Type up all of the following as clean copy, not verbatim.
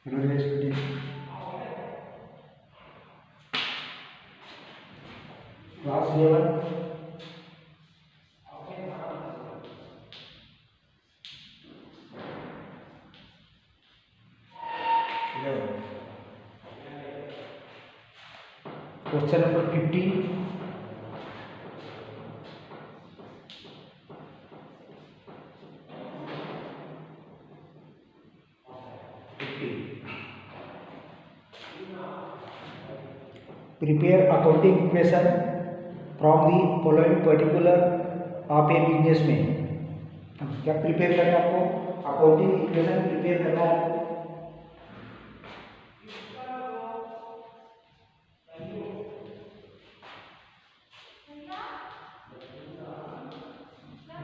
Hello student, class 11. Question number 15. Prepare accounting equation from the following particular of a businessman. क्या prepare करना है आपको? Accounting equation prepare करना है आपको.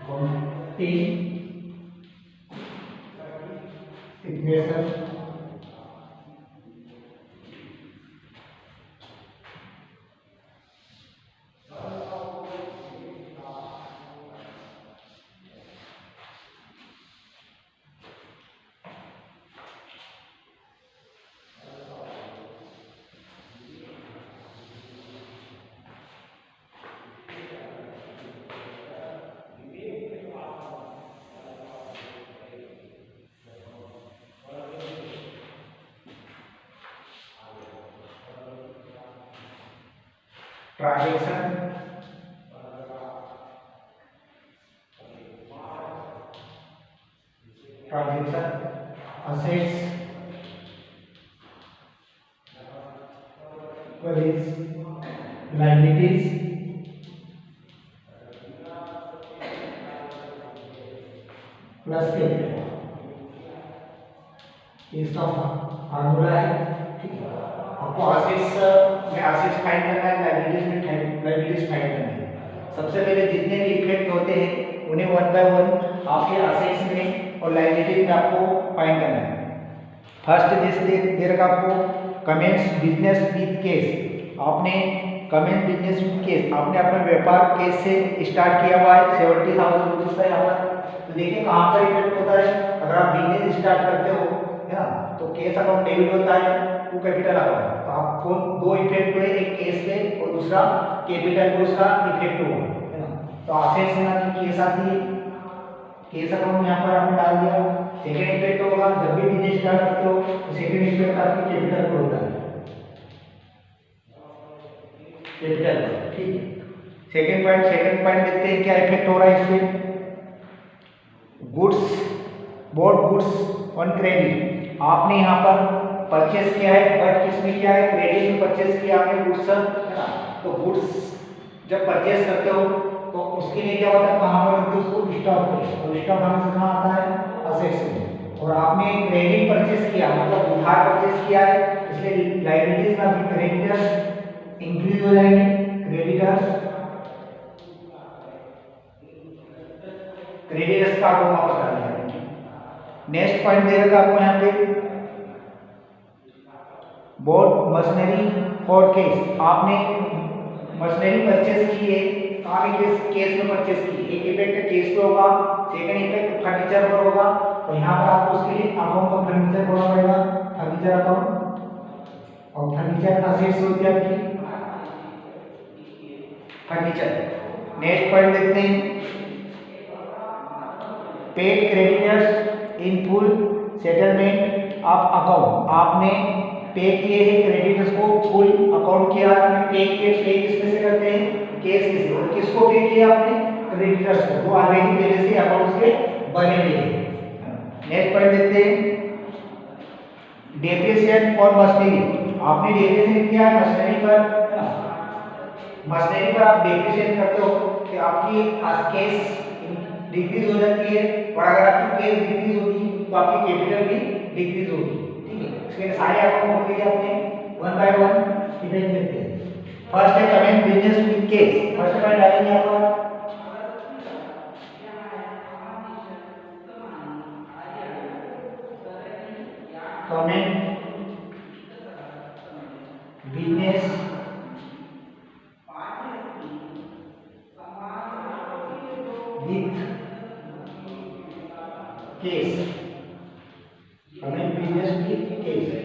Accounting equation transaction assets equal is liabilities plus capital. इसका formula है. ठीक है, आपको असेट्स में असेट्स फाइंड करना है, लायबिलिटीज में लायबिलिटीज फाइंड करना है. सबसे पहले जितने भी इफेक्ट होते हैं उन्हें वन बाय वन आपके असेट्स में और लायबिलिटीज में आपको फाइंड करना है. फर्स्ट जैसे दे रखा आपको कमेंस बिजनेस विद केस. आपने कमेंस बिजनेस विद केस, आपने अपना व्यापार केस से स्टार्ट किया हुआ है. 70,000 रुपीज का यहाँ पर. तो देखिए कहाँ पर इफेक्ट होता है. अगर आप बिजनेस स्टार्ट करते हो है ना, तो केस अकाउंट डेबिट होता है, वो कैपिटल अकाउंट. तो आपको दो इफेक्ट हुए, एक केस पे और दूसरा कैपिटल पे उसका इफेक्ट हुआ है ना. तो असेट्स में ना केस आती है, केस अकाउंट यहाँ पर आपने डाल दिया. सेकंड इफेक्ट होगा जब भी बिजनेस स्टार्ट करते हो तो सेकंड इफेक्ट आपकी कैपिटल पर होता है, कैपिटल. ठीक है, सेकंड पॉइंट देखते हैं क्या इफेक्ट हो रहा है इससे. Goods board goods on credit. आपने यहाँ पर परचेस किया है, बट किसमें किया है? क्रेडिट में परचेस किया आपने गुड्स, है ना. तो गुड्स जब परचेस करते हो तो उसके लिए क्या होता है, कहाँ पर रखते हो उसको? स्टॉक पे. और स्टॉक हमें कहाँ आता है? असेट्स में. और आपने क्रेडिट परचेस किया मतलब उधार परचेस किया है, इसलिए लायबिलिटीज में आपकी क्रेडिटर्स इंक्रीज हो जाएंगे. क्रेडिटर्स का आपको वापस आ जाएगा. नेक्स्ट पॉइंट दे रखा आपको यहाँ पे बोर्ड मशीनरी फॉर केस. आपने मशीनरी परचेस की है, कहाँ पे? केस में परचेस की. एक इफेक्ट केस पे होगा, सेकंड इफेक्ट फर्नीचर पर होगा. तो यहाँ पर आपको उसके लिए अकाउंट ऑफ फर्नीचर होना पड़ेगा, फर्नीचर अकाउंट. और फर्नीचर असेट्स होती है आपकी फर्नीचर. नेक्स्ट पॉइंट देखते हैं paid creditors in full settlement of account. आपने पे किए हैं क्रेडिटर्स को, फुल अकाउंट किया आपने, पे किए. पे किसमें से करते हैं? केस से. और किसको पे किया आपने? क्रेडिटर्स को, वो ऑलरेडी पहले से अकाउंट्स के बने हुए हैं. नेक्स्ट पॉइंट देखते हैं डेप्रिसिएशन फॉर मशीनरी. आपने डेप्रिसिएशन किया है मशीनरी पर. मशीनरी पर आप डेप्रिसिएशन करते हो कि आपकी केस डिक्रीज हो जाती है, और अगर आपकी केस डिक्रीज होगी तो आपकी कैपिटल भी डिक्रीज होगी. ठीक है, इसके सारे अकाउंट होंगे आपने वन बाय वन इफेक्ट देखते हैं. फर्स्ट है comment business with case. First point डालेंगे यहाँ पर comment business with case. Comment business with case.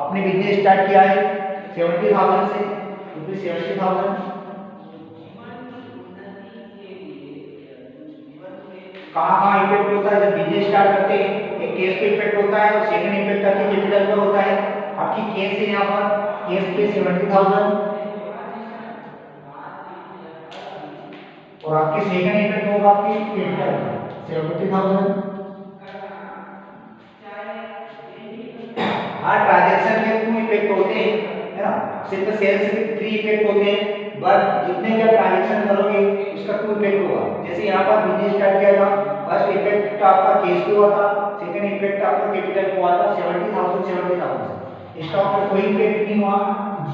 आपने बिजनेस स्टार्ट किया है 70,000 से, रुपीज 70,000। कहाँ इफेक्ट होता है जब बिजनेस स्टार्ट करते हैं? एक केस पे इफेक्ट होता है और सेकंड इफेक्ट आपके कैपिटल पर होता है। आपकी केस है यहाँ पर, केस पे 70,000 और आपकी सेकंड इफेक्ट होगा आपकी कैपिटल 70,000। हाँ, ट्रांजैक्शन के 2 इफेक्ट होते हैं, है ना, सिर्फ सेल्स के 3 इफेक्ट होते हैं, बट जितने भी आप ट्रांजैक्शन करोगे उसका 2 इफेक्ट होगा। जैसे यहाँ पर बिजनेस स्टार्ट किया था, फर्स्ट इफेक्ट आपका केस पे हुआ था, सेकंड इफेक्ट आपका कैपिटल पे हुआ था 70,000। स्टॉक पे कोई इफेक्ट नहीं हुआ,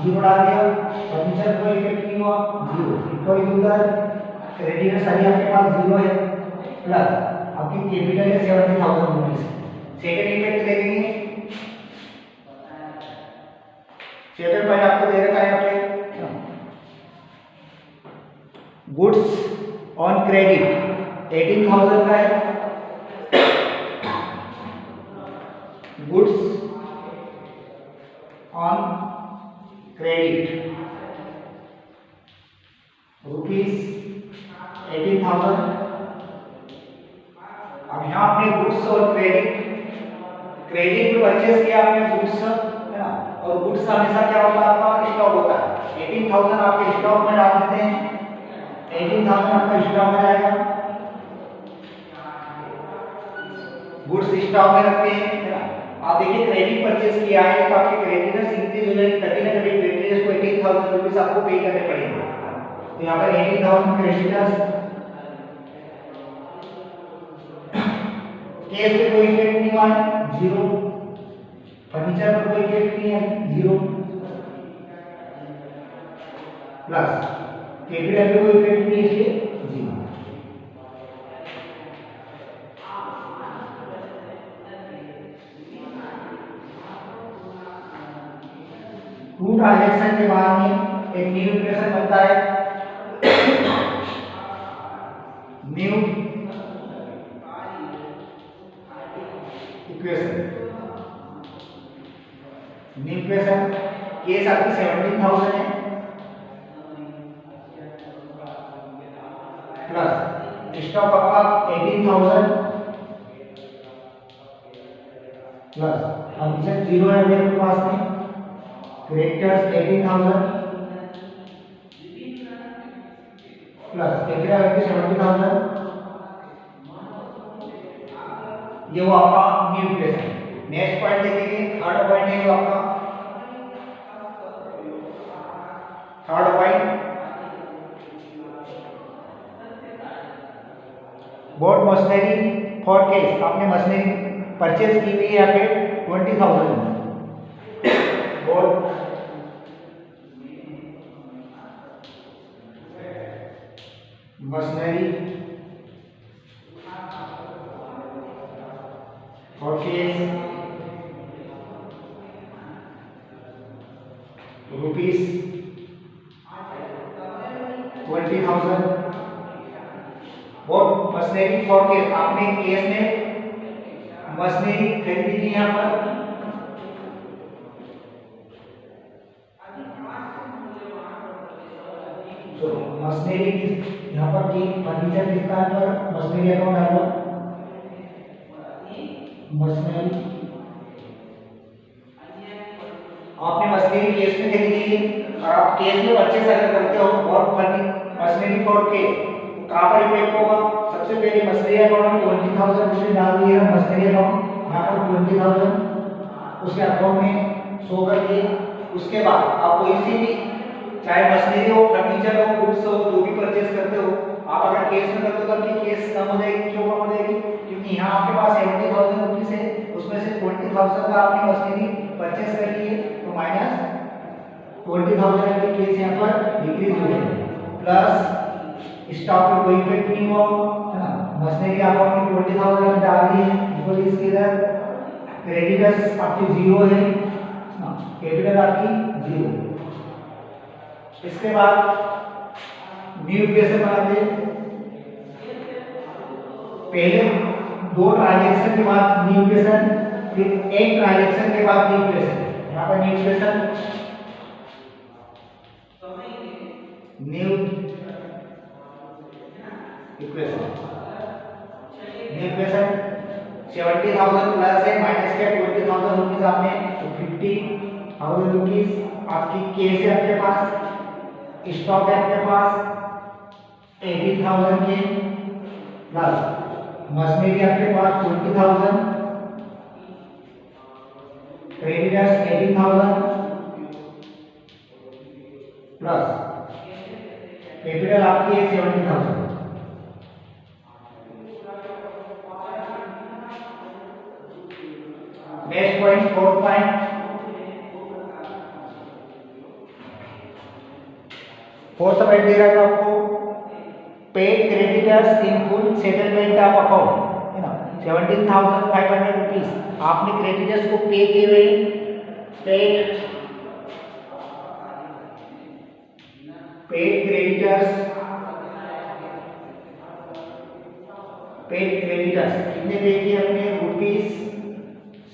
जीरो डाल दिया। फर्नीचर कोई इफेक्ट नहीं हुआ, जीरो। कोई उधर क्रेडिटर सारी आपके पास जीरो है, प्लस आपकी कैपिटल है 70,000 रुपीज। सेकंड इफेक्ट देखेंगे, सेकंड पॉइंट आपको दे रखा है यहाँ पे, गुड्स ऑन क्रेडिट 18,000 का है। Goods on credit rupees 18,000। अब यहाँ आपने गुड्स और क्रेडिट में परचेस किया आपने गुड्स, है ना, और गुड्स हमेशा क्या होता है आपका स्टॉक होता है। 18,000 आपके स्टॉक में डाल देते हैं, 18,000 आपका स्टॉक में जाएगा, गुड्स स्टॉक में रखते हैं, है ना। आप देखिए क्रेडिट परचेस किया है तो आपके क्रेडिटर्स इंक्रीज हो जाएंगे, कभी ना कभी क्रेडिटर्स को 18,000 रुपीज आपको पे करने पड़ेंगे। तो यहाँ पर 18,000 क्रेडिटर्स, केस पे कोई इफेक्ट नहीं हुआ है, जीरो। फर्नीचर पर कोई इफेक्ट नहीं है, जीरो। प्लस कैपिटल पे कोई इफेक्ट नहीं है, इसलिए जीरो। टू ट्रांजैक्शन के बाद में एक न्यू इक्वेशन बनता है, न्यू इक्वेशन केस आपकी 17,000 है, प्लस स्टॉक आपका 18,000, प्लस फंक्शन जीरो है मेरे पास में, क्रेडिटर्स 18,000 प्लस कैपिटल आपकी 70,000। ये वो आपका न्यू इक्वेशन। नेक्स्ट पॉइंट देखेंगे, थर्ड पॉइंट है जो आपका third point, boat machinery for case. आपने मशीनरी परचेज की हुई है यहाँ पे 20,000 boat machinery for case rupees 20,000। Boat machinery for case, आपने केस में मशीनरी खरीदी थी यहाँ पर, तो मशीनरी यहाँ पर की फर्नीचर की दुकान पर मशीनरी अकाउंट डालो, मशीनरी आपने मशीनरी केस में खरीदी है और आप केस में परचेस अगर करते हो और मशीनरी फॉर केस कहाँ पर इफेक्ट होगा? सबसे पहले मशीनरी अकाउंट में 20,000 रुपये डाल दिए, मशीनरी अकाउंट यहाँ पर 20,000 उसके अकाउंट में शो कर दिए। उसके बाद आप कोई सी भी चाहे मशीनरी हो, फर्नीचर हो, गुड्स हो, जो भी परचेस करते हो, आप अगर केस में करते हो तो आपकी केस कम हो जाएगी। क्यों कम हो जाएगी? क्योंकि यहाँ आपके पास 70,000 रुपीज है, उसमें से 20,000 का आपने मशीनरी परचेस कर ली है, तो माइनस 20,000 की केस यहाँ पर डिक्रीज हो जाएगी। प्लस स्टॉक में कोई इफेक्ट नहीं हुआ, है ना, मशीनरी अकाउंट में 20,000 डाल दी है, इसके इधर क्रेडिटर्स आपकी जीरो है, कैपिटल आपकी जीरो। इसके बाद न्यू इक्वेशन बनाते हैं, पहले 2 ट्रांजैक्शन के बाद न्यू इक्वेशन, फिर एक ट्रांजैक्शन के बाद न्यू इक्वेशन। यहाँ पर new equation, new equation 70,000 plus है माइनस के 20,000 रुपीज आपने, तो 50,000 रुपीज आपकी केस है आपके पास, स्टॉक है आपके पास 18,000 के, प्लस मशीनरी आपके पास 20,000, क्रेडिटर्स 18,000, प्लस कैपिटल आपकी है 70,000। नेक्स्ट पॉइंट 4th पॉइंट दे रहा है आपको, paid creditors in full settlement of account, है ना, 17,500 रुपीज आपने क्रेडिटर्स को पे किए हुए, पेड क्रेडिटर्स कितने पे किए अपने, रुपीज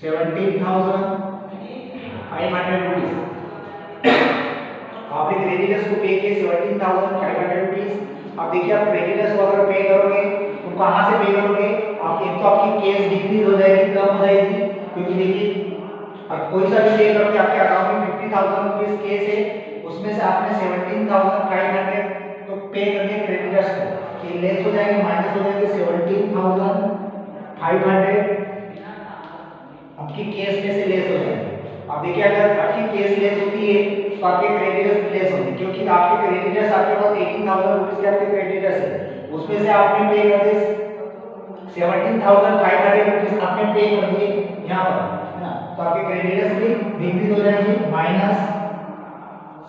17,500 रुपीज आपने क्रेडिटर्स को पे किए 17,500 रुपीज। अब देखिए आप क्रेडिटर्स को अगर पे करोगे तो कहाँ से पे करोगे, आप एक तो आपकी केस डिक्रीज हो जाएगी, कम हो जाएगी, क्योंकि देखिए अब कोई सा भी पे करोगे आपके अकाउंट में 50,000 रुपीज केस है, उसमें से आपने 17,500 तो पे करके क्रेडिटर्स को, ये लेस हो जाएंगे, माइनस हो जाएंगे 17,500 आपकी केस में से लेस हो जाएंगे। अब देखिए अगर आपकी केस लेस होती है तो आपके क्रेडिटर्स लेस होंगे, क्योंकि आपके क्रेडिटर्स आपके पास 18,000 रुपीस के आपके क्रेडिटर्स है, उसमें से आपने पे कर दिए 17,500 रुपीस आपने पे कर दिए यहाँ पर, है ना, तो आपके क्रेडिटर्स भी डिक्रीज हो जाएंगे, माइनस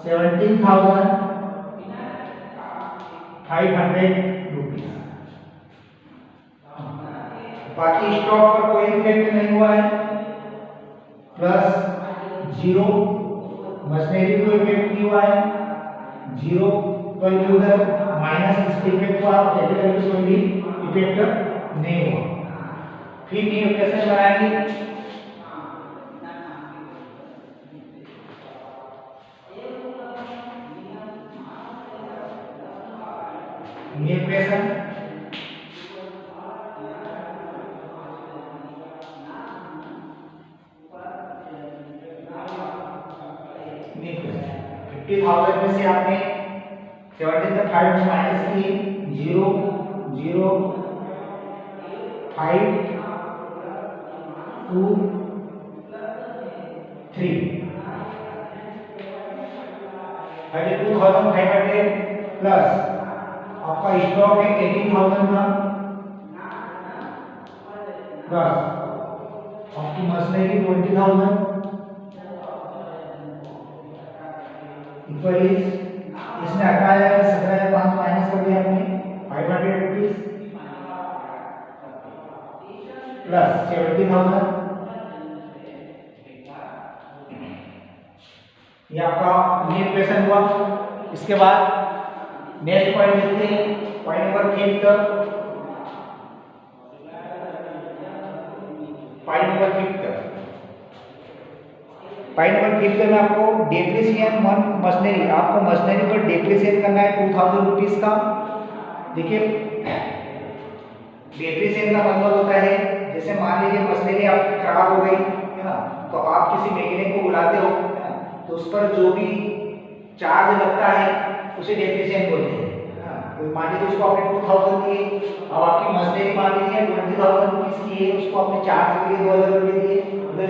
17,500 रुपीस। बाकी स्टॉक पर कोई इफेक्ट नहीं हुआ है, प्लस 0, मशीनरी को इफेक्ट नहीं हुआ है, 0 पर उधर माइनस इस इफेक्ट हुआ, कैपिटल की कोई भी इफेक्ट नहीं हुआ। फिर न्यू इक्वेशन बनाएंगे, न्यू इक्वेशन न्यू इक्वेशन 50,000 में से आपने 17,500 माइनस किए, 0 0 5 2 3 32,500 प्लस आपका स्टॉक है 18,000 का, प्लस आपकी मशीनरी 20,000 इक्वल इसमें हटाया जाएगा 17,500 माइनस कर दिया आपने 500 रुपीज, प्लस 70,000, ये आपका न्यू इक्वेशन हुआ। इसके बाद नेक्स्ट पॉइंट देखते हैं, पॉइंट नंबर 5 में आपको डेप्रिसिएशन वन मशीनरी, आपको मशीनरी पर डेप्रिसिएट करना है 2,000 रुपीज का। देखिए डेप्रिसिएशन का मतलब होता है, जैसे मान लीजिए मशीनरी आपकी खराब हो गई है ना, तो आप किसी मैकेनिक को बुलाते हो, है ना, तो उस पर जो भी चार्ज लगता है उसे डेप्रिसिएशन बोलते हैं। तो मान लीजिए उसको आपने 2,000 दिए, अब आपकी मशीनरी मान लीजिए 20,000 रुपीज की है, उसको आपने चार्ज के लिए 2,000 रुपये दिए, तो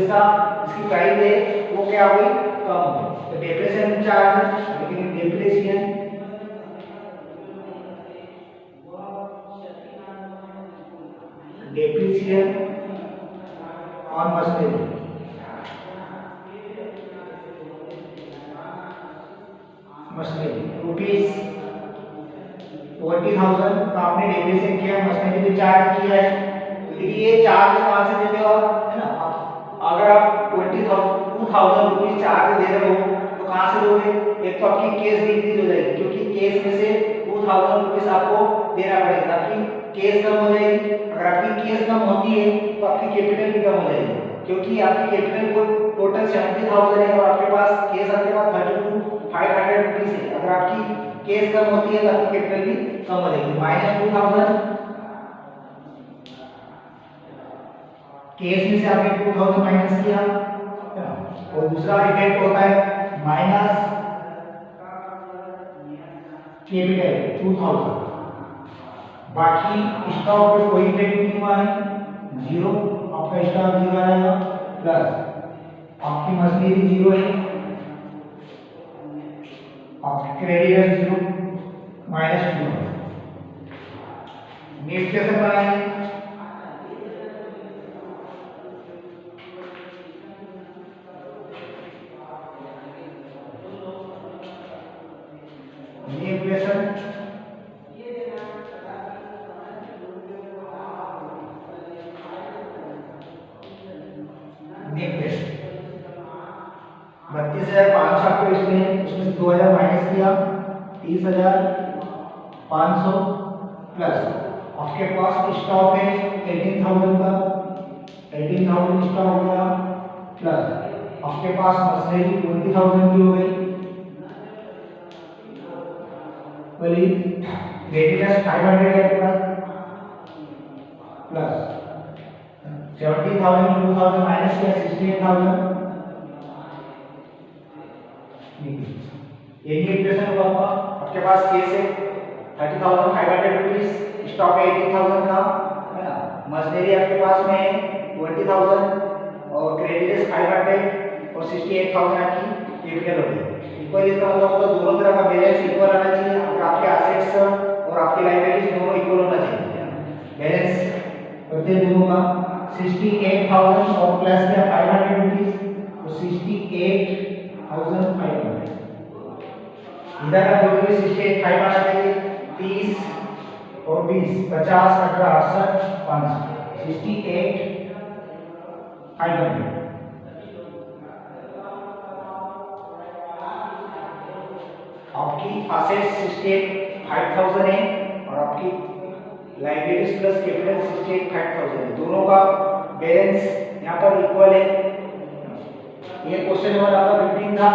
इसकी प्राइस है वो क्या हुई, कम हो गई, तो डेप्रिसिएशन चार्ज, लेकिन डेप्रिसिएशन ऑन मशीनरी, रुपीज 20,000 का आपने डेप्रिसिएट किया, मशीनरी पे चार्ज किया है। तो देखिए ये चार्ज कहाँ से देते हो आप, है ना, अगर आप 2,000 रुपीज चार्ज दे रहे हो तो कहाँ से दोगे, एक तो आपकी केस डिक्रीज हो जाएगी, क्योंकि केस में से 2,000 रुपीज आपको देना पड़ेगा, आपकी केस कम हो जाएगी। अगर आपकी केस कम होती है तो आपकी कैपिटल भी कम हो जाएगी, क्योंकि आपकी कैपिटल को टोटल 70,000 है और आपके पास केस आपके पास 32,500 रुपीस है। अगर आपकी केस कम होती है तो आपकी कैपिटल भी कम हो जाएगी। -2000 केस में से आपने 2000 माइनस किया है ना। और दूसरा इफेक्ट होता है माइनस कैपिटल 2000। बाकी स्टॉक पे कोई इफेक्ट नहीं हुआ है, जीरो, आपका स्टॉक जीरो आएगा, प्लस आपकी मशीनरी जीरो है, आपकी क्रेडिटर जीरो, -2। नेट कैसे बनाएंगे? नेट 32,500 आपको इसमें उसमें से 2000 माइनस किया, 30,500 प्लस आपके पास स्टॉक है 18,000 का, 18,000 स्टॉक हो गया, प्लस आपके पास मशीनरी 20,000 की हो गई, बोलिए क्रेडिटर्स 500 है आपके पास, प्लस 70,000 2000 माइनस किया 68,000। ये इक्वेशन होगा आपका। आपके पास केस है 30,500 रुपीस, स्टॉक है 18,000 का, है ना। मशीनरी आपके पास में 20,000 और क्रेडिटर्स 500 और 68,000 आपकी कैपिटल होगी। इक्वल इसका मतलब होता है दोनों तरह का बैलेंस इक्वल आना चाहिए। अगर आपके एसेट्स और आपकी लायबिलिटीज दोनों इक्वल होना चाहिए। बैलेंस करते दोनों का 68,000 और प्लस किया 500 रुपीस, तो 68,500। इधर का जो भी 68,500 आना चाहिए, 30 और 20 50 18 68 500 68,500। आपकी एसेट्स 68,500 है और आपकी लायबिलिटीज प्लस कैपिटल 68,500 है। दोनों का बैलेंस यहाँ पर इक्वल है। ये क्वेश्चन नंबर आपका 15 था।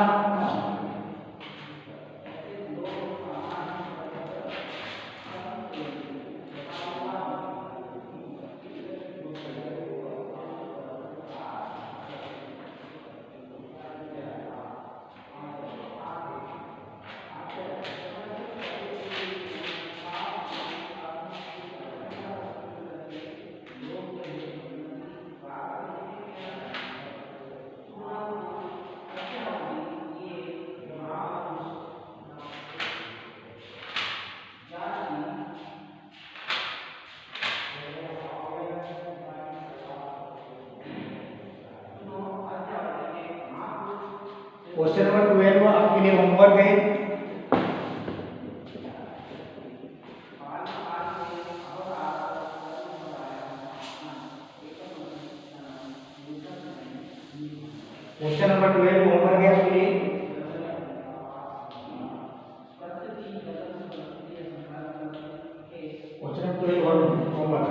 क्वेश्चन नंबर 12 आपके लिए होमवर्क है। क्वेश्चन नंबर 12 होमवर्क है आपके लिए। Question number 12 homework